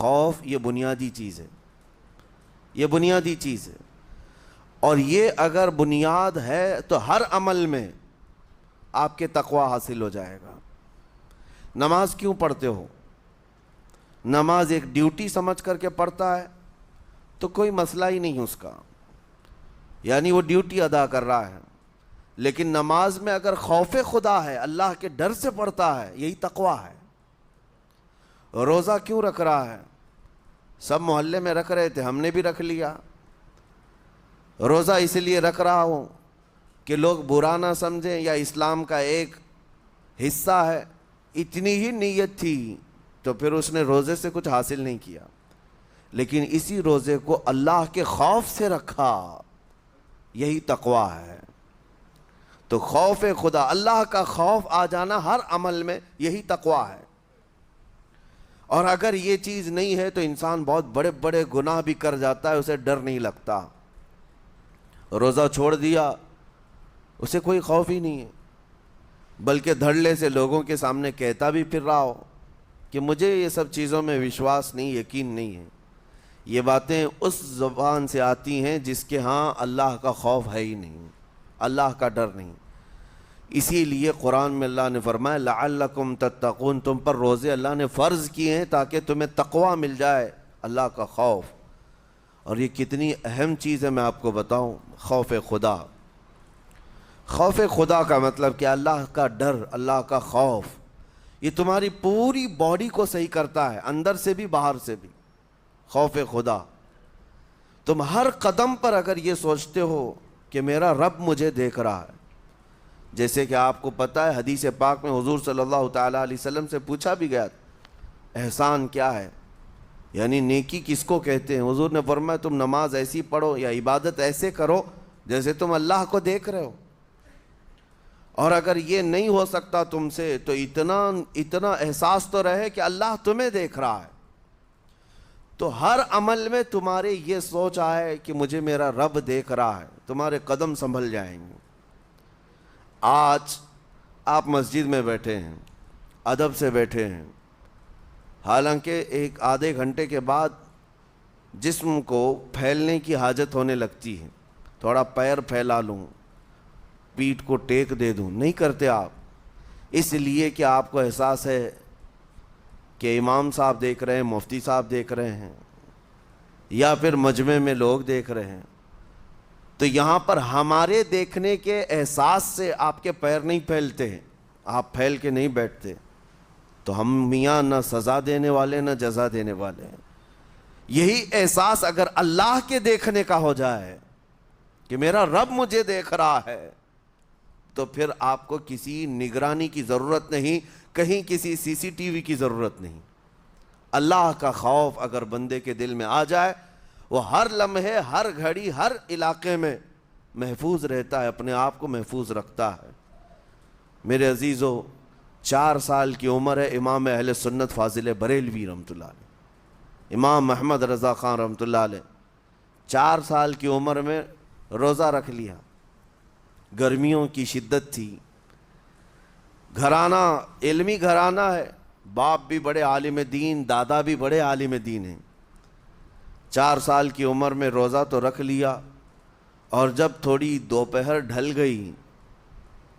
خوف یہ بنیادی چیز ہے، یہ بنیادی چیز ہے، اور یہ اگر بنیاد ہے تو ہر عمل میں آپ کے تقوی حاصل ہو جائے گا۔ نماز کیوں پڑھتے ہو؟ نماز ایک ڈیوٹی سمجھ کر کے پڑھتا ہے تو کوئی مسئلہ ہی نہیں اس کا، یعنی وہ ڈیوٹی ادا کر رہا ہے، لیکن نماز میں اگر خوف خدا ہے، اللہ کے ڈر سے پڑھتا ہے، یہی تقوی ہے۔ روزہ کیوں رکھ رہا ہے؟ سب محلے میں رکھ رہے تھے، ہم نے بھی رکھ لیا۔ روزہ اس لیے رکھ رہا ہوں کہ لوگ برا نہ سمجھیں یا اسلام کا ایک حصہ ہے، اتنی ہی نیت تھی تو پھر اس نے روزے سے کچھ حاصل نہیں کیا، لیکن اسی روزے کو اللہ کے خوف سے رکھا، یہی تقوی ہے۔ تو خوف خدا، اللہ کا خوف آ جانا ہر عمل میں، یہی تقوی ہے۔ اور اگر یہ چیز نہیں ہے تو انسان بہت بڑے بڑے گناہ بھی کر جاتا ہے، اسے ڈر نہیں لگتا۔ روزہ چھوڑ دیا، اسے کوئی خوف ہی نہیں ہے، بلکہ دھڑلے سے لوگوں کے سامنے کہتا بھی پھر رہا ہو کہ مجھے یہ سب چیزوں میں وشواس نہیں، یقین نہیں ہے۔ یہ باتیں اس زبان سے آتی ہیں جس کے ہاں اللہ کا خوف ہے ہی نہیں، اللہ کا ڈر نہیں۔ اسی لیے قرآن میں اللہ نے فرمایا لعلکم تتقون، تم پر روزے اللہ نے فرض کیے ہیں تاکہ تمہیں تقوی مل جائے، اللہ کا خوف۔ اور یہ کتنی اہم چیز ہے میں آپ کو بتاؤں، خوف خدا۔ خوف خدا کا مطلب کہ اللہ کا ڈر، اللہ کا خوف، یہ تمہاری پوری باڈی کو صحیح کرتا ہے، اندر سے بھی باہر سے بھی۔ خوف خدا، تم ہر قدم پر اگر یہ سوچتے ہو کہ میرا رب مجھے دیکھ رہا ہے، جیسے کہ آپ کو پتہ ہے حدیث پاک میں حضور صلی اللہ تعالیٰ علیہ وسلم سے پوچھا بھی گیا احسان کیا ہے، یعنی نیکی کس کو کہتے ہیں؟ حضور نے فرمایا تم نماز ایسی پڑھو یا عبادت ایسے کرو جیسے تم اللہ کو دیکھ رہے ہو۔ اور اگر یہ نہیں ہو سکتا تم سے تو اتنا احساس تو رہے کہ اللہ تمہیں دیکھ رہا ہے، تو ہر عمل میں تمہارے یہ سوچ آئے کہ مجھے میرا رب دیکھ رہا ہے، تمہارے قدم سنبھل جائیں گے۔ آج آپ مسجد میں بیٹھے ہیں، ادب سے بیٹھے ہیں، حالانکہ ایک آدھے گھنٹے کے بعد جسم کو پھیلنے کی حاجت ہونے لگتی ہے، تھوڑا پیر پھیلا لوں، پیٹھ کو ٹیک دے دوں، نہیں کرتے آپ، اس لیے کہ آپ کو احساس ہے کہ امام صاحب دیکھ رہے ہیں، مفتی صاحب دیکھ رہے ہیں، یا پھر مجمع میں لوگ دیکھ رہے ہیں۔ تو یہاں پر ہمارے دیکھنے کے احساس سے آپ کے پیر نہیں پھیلتے ہیں، آپ پھیل کے نہیں بیٹھتے۔ تو ہم میاں نہ سزا دینے والے نہ جزا دینے والے ہیں۔ یہی احساس اگر اللہ کے دیکھنے کا ہو جائے کہ میرا رب مجھے دیکھ رہا ہے، تو پھر آپ کو کسی نگرانی کی ضرورت نہیں، کہیں کسی سی سی ٹی وی کی ضرورت نہیں۔ اللہ کا خوف اگر بندے کے دل میں آ جائے، وہ ہر لمحے، ہر گھڑی، ہر علاقے میں محفوظ رہتا ہے، اپنے آپ کو محفوظ رکھتا ہے۔ میرے عزیزو، 4 سال کی عمر ہے امام اہل سنت فاضل بریلوی رحمۃ اللہ علیہ، امام محمد رضا خان رحمۃ اللہ علیہ، 4 سال کی عمر میں روزہ رکھ لیا۔ گرمیوں کی شدت تھی، گھرانہ علمی گھرانہ ہے، باپ بھی بڑے عالم دین، دادا بھی بڑے عالم دین ہیں۔ 4 سال کی عمر میں روزہ تو رکھ لیا، اور جب تھوڑی دوپہر ڈھل گئی،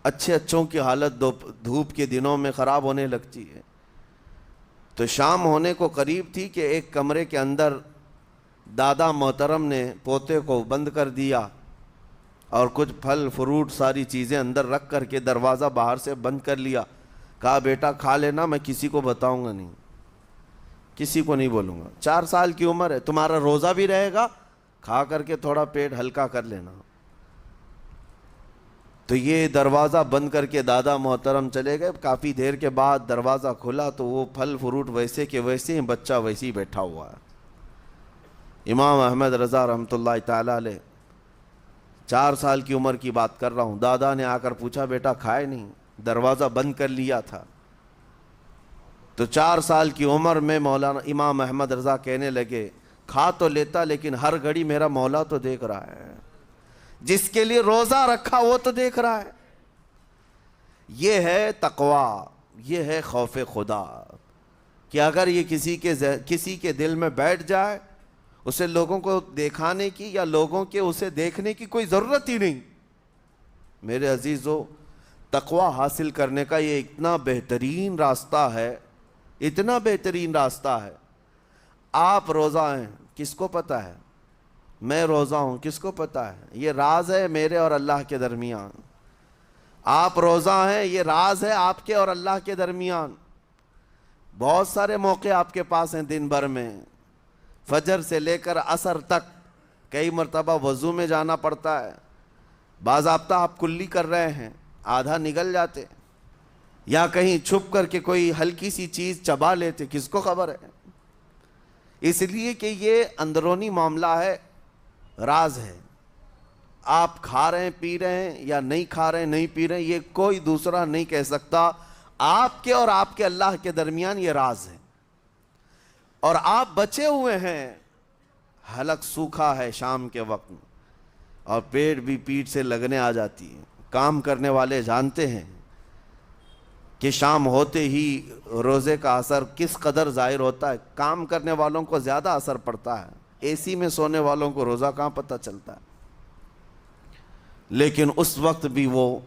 اچھوں کی حالت دھوپ کے دنوں میں خراب ہونے لگتی ہے، تو شام ہونے کو قریب تھی کہ ایک کمرے کے اندر دادا محترم نے پوتے کو بند کر دیا، اور کچھ پھل فروٹ ساری چیزیں اندر رکھ کر کے دروازہ باہر سے بند کر لیا۔ کہا بیٹا کھا لینا، میں کسی کو بتاؤں گا نہیں، کسی کو نہیں بولوں گا، 4 سال کی عمر ہے، تمہارا روزہ بھی رہے گا، کھا کر کے تھوڑا پیٹ ہلکا کر لینا۔ تو یہ دروازہ بند کر کے دادا محترم چلے گئے۔ کافی دیر کے بعد دروازہ کھلا تو وہ پھل فروٹ ویسے کے ویسے ہیں، بچہ ویسے ہی بیٹھا ہوا ہے۔ امام احمد رضا رحمۃ اللہ تعالیٰ علیہ، 4 سال کی عمر کی بات کر رہا ہوں، دادا نے آ کر پوچھا بیٹا کھائے نہیں؟ دروازہ بند کر لیا تھا۔ تو 4 سال کی عمر میں مولانا امام احمد رضا کہنے لگے کھا تو لیتا، لیکن ہر گھڑی میرا مولا تو دیکھ رہا ہے، جس کے لیے روزہ رکھا وہ تو دیکھ رہا ہے۔ یہ ہے تقوی، یہ ہے خوف خدا، کہ اگر یہ کسی کے دل میں بیٹھ جائے، اسے لوگوں کو دکھانے کی یا لوگوں کے اسے دیکھنے کی کوئی ضرورت ہی نہیں۔ میرے عزیزو، تقوی حاصل کرنے کا یہ اتنا بہترین راستہ ہے، اتنا بہترین راستہ ہے۔ آپ روزہ ہیں، کس کو پتہ ہے؟ میں روزہ ہوں، کس کو پتہ ہے؟ یہ راز ہے میرے اور اللہ کے درمیان۔ آپ روزہ ہیں، یہ راز ہے آپ کے اور اللہ کے درمیان۔ بہت سارے موقع آپ کے پاس ہیں دن بھر میں، فجر سے لے کر عصر تک کئی مرتبہ وضو میں جانا پڑتا ہے، باضابطہ آپ کلی کر رہے ہیں، آدھا نگل جاتے، یا کہیں چھپ کر کے کوئی ہلکی سی چیز چبا لیتے، کس کو خبر ہے؟ اس لیے کہ یہ اندرونی معاملہ ہے، راز ہے۔ آپ کھا رہے ہیں، پی رہے ہیں، یا نہیں کھا رہے ہیں، نہیں پی رہے ہیں، یہ کوئی دوسرا نہیں کہہ سکتا۔ آپ کے اور آپ کے اللہ کے درمیان یہ راز ہے، اور آپ بچے ہوئے ہیں۔ حلق سوکھا ہے شام کے وقت میں، اور پیٹ بھی پیٹ سے لگنے آ جاتی ہے۔ کام کرنے والے جانتے ہیں کہ شام ہوتے ہی روزے کا اثر کس قدر ظاہر ہوتا ہے۔ کام کرنے والوں کو زیادہ اثر پڑتا ہے، اے سی میں سونے والوں کو روزہ کہاں پتہ چلتا ہے۔ لیکن اس وقت بھی وہ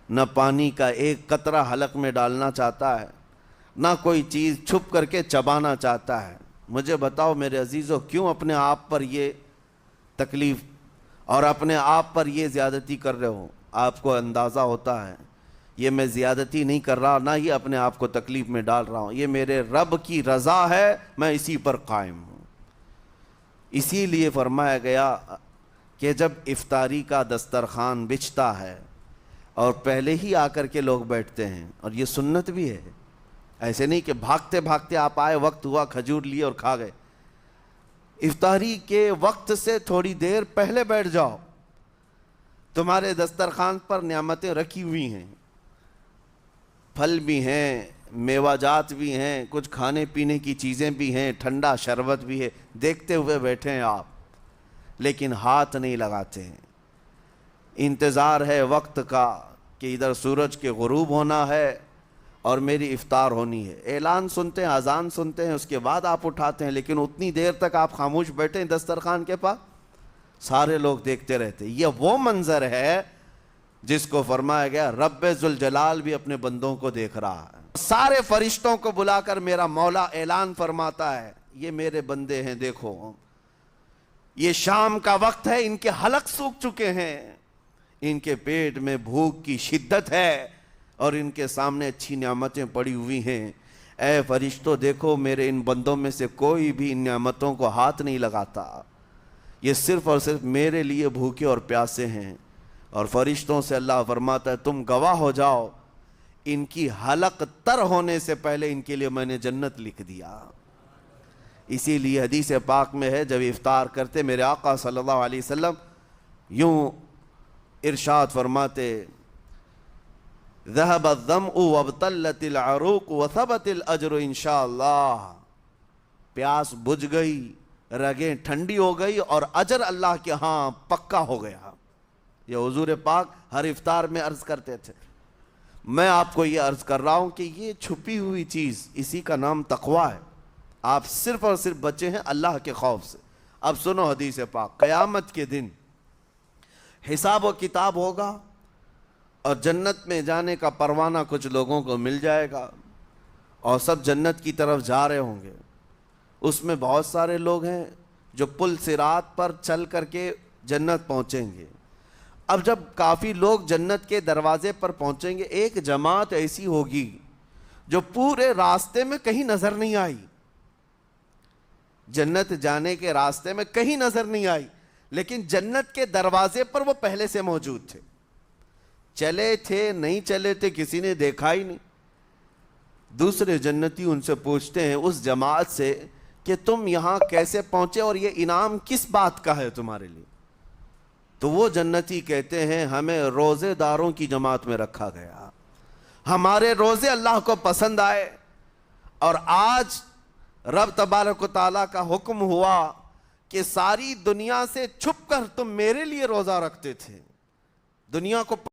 نہ پانی کا ایک قطرہ حلق میں ڈالنا چاہتا ہے، نہ کوئی چیز چھپ کر کے چبانا چاہتا ہے۔ مجھے بتاؤ میرے عزیزو، کیوں اپنے آپ پر یہ تکلیف اور اپنے آپ پر یہ زیادتی کر رہے ہو؟ آپ کو اندازہ ہوتا ہے یہ میں زیادتی نہیں کر رہا، نہ ہی اپنے آپ کو تکلیف میں ڈال رہا ہوں، یہ میرے رب کی رضا ہے، میں اسی پر قائم ہوں۔ اسی لیے فرمایا گیا کہ جب افطاری کا دسترخوان بچھتا ہے اور پہلے ہی آ کر کے لوگ بیٹھتے ہیں، اور یہ سنت بھی ہے، ایسے نہیں کہ بھاگتے بھاگتے آپ آئے، وقت ہوا، کھجور لیے اور کھا گئے۔ افطاری کے وقت سے تھوڑی دیر پہلے بیٹھ جاؤ، تمہارے دسترخوان پر نعمتیں رکھی ہوئی ہیں، پھل بھی ہیں، میوہ جات بھی ہیں، کچھ کھانے پینے کی چیزیں بھی ہیں، ٹھنڈا شربت بھی ہے، دیکھتے ہوئے بیٹھے ہیں آپ، لیکن ہاتھ نہیں لگاتے ہیں۔ انتظار ہے وقت کا کہ ادھر سورج کے غروب ہونا ہے اور میری افطار ہونی ہے، اعلان سنتے ہیں، اذان سنتے ہیں، اس کے بعد آپ اٹھاتے ہیں، لیکن اتنی دیر تک آپ خاموش بیٹھے ہیں دسترخوان کے پاس، سارے لوگ دیکھتے رہتے۔ یہ وہ منظر ہے جس کو فرمایا گیا رب ذوالجلال بھی اپنے بندوں کو دیکھ رہا ہے۔ سارے فرشتوں کو بلا کر میرا مولا اعلان فرماتا ہے، یہ میرے بندے ہیں، دیکھو یہ شام کا وقت ہے، ان کے حلق سوکھ چکے ہیں، ان کے پیٹ میں بھوک کی شدت ہے، اور ان کے سامنے اچھی نعمتیں پڑی ہوئی ہیں۔ اے فرشتوں دیکھو، میرے ان بندوں میں سے کوئی بھی ان نعمتوں کو ہاتھ نہیں لگاتا، یہ صرف اور صرف میرے لیے بھوکے اور پیاسے ہیں۔ اور فرشتوں سے اللہ فرماتا ہے تم گواہ ہو جاؤ، ان کی حلق تر ہونے سے پہلے ان کے لیے میں نے جنت لکھ دیا۔ اسی لیے حدیث پاک میں ہے، جب افطار کرتے میرے آقا صلی اللہ علیہ وسلم یوں ارشاد فرماتے، ذهب الظمأ وابتلت العروق وثبت الاجر انشاءاللہ، پیاس بجھ گئی، رگیں ٹھنڈی ہو گئی، اور اجر اللہ کے ہاں پکا ہو گیا۔ یہ حضور پاک ہر افطار میں عرض کرتے تھے۔ میں آپ کو یہ عرض کر رہا ہوں کہ یہ چھپی ہوئی چیز، اسی کا نام تقوی ہے۔ آپ صرف اور صرف بچے ہیں اللہ کے خوف سے۔ اب سنو حدیث پاک، قیامت کے دن حساب و کتاب ہوگا، اور جنت میں جانے کا پروانہ کچھ لوگوں کو مل جائے گا، اور سب جنت کی طرف جا رہے ہوں گے۔ اس میں بہت سارے لوگ ہیں جو پل صراط پر چل کر کے جنت پہنچیں گے۔ اب جب کافی لوگ جنت کے دروازے پر پہنچیں گے، ایک جماعت ایسی ہوگی جو پورے راستے میں کہیں نظر نہیں آئی، جنت جانے کے راستے میں کہیں نظر نہیں آئی، لیکن جنت کے دروازے پر وہ پہلے سے موجود تھے، چلے تھے نہیں چلے تھے کسی نے دیکھا ہی نہیں۔ دوسرے جنتی ان سے پوچھتے ہیں اس جماعت سے کہ تم یہاں کیسے پہنچے، اور یہ انعام کس بات کا ہے تمہارے لیے؟ تو وہ جنتی کہتے ہیں ہمیں روزے داروں کی جماعت میں رکھا گیا، ہمارے روزے اللہ کو پسند آئے، اور آج رب تبارک و تعالیٰ کا حکم ہوا کہ ساری دنیا سے چھپ کر تم میرے لیے روزہ رکھتے تھے، دنیا کو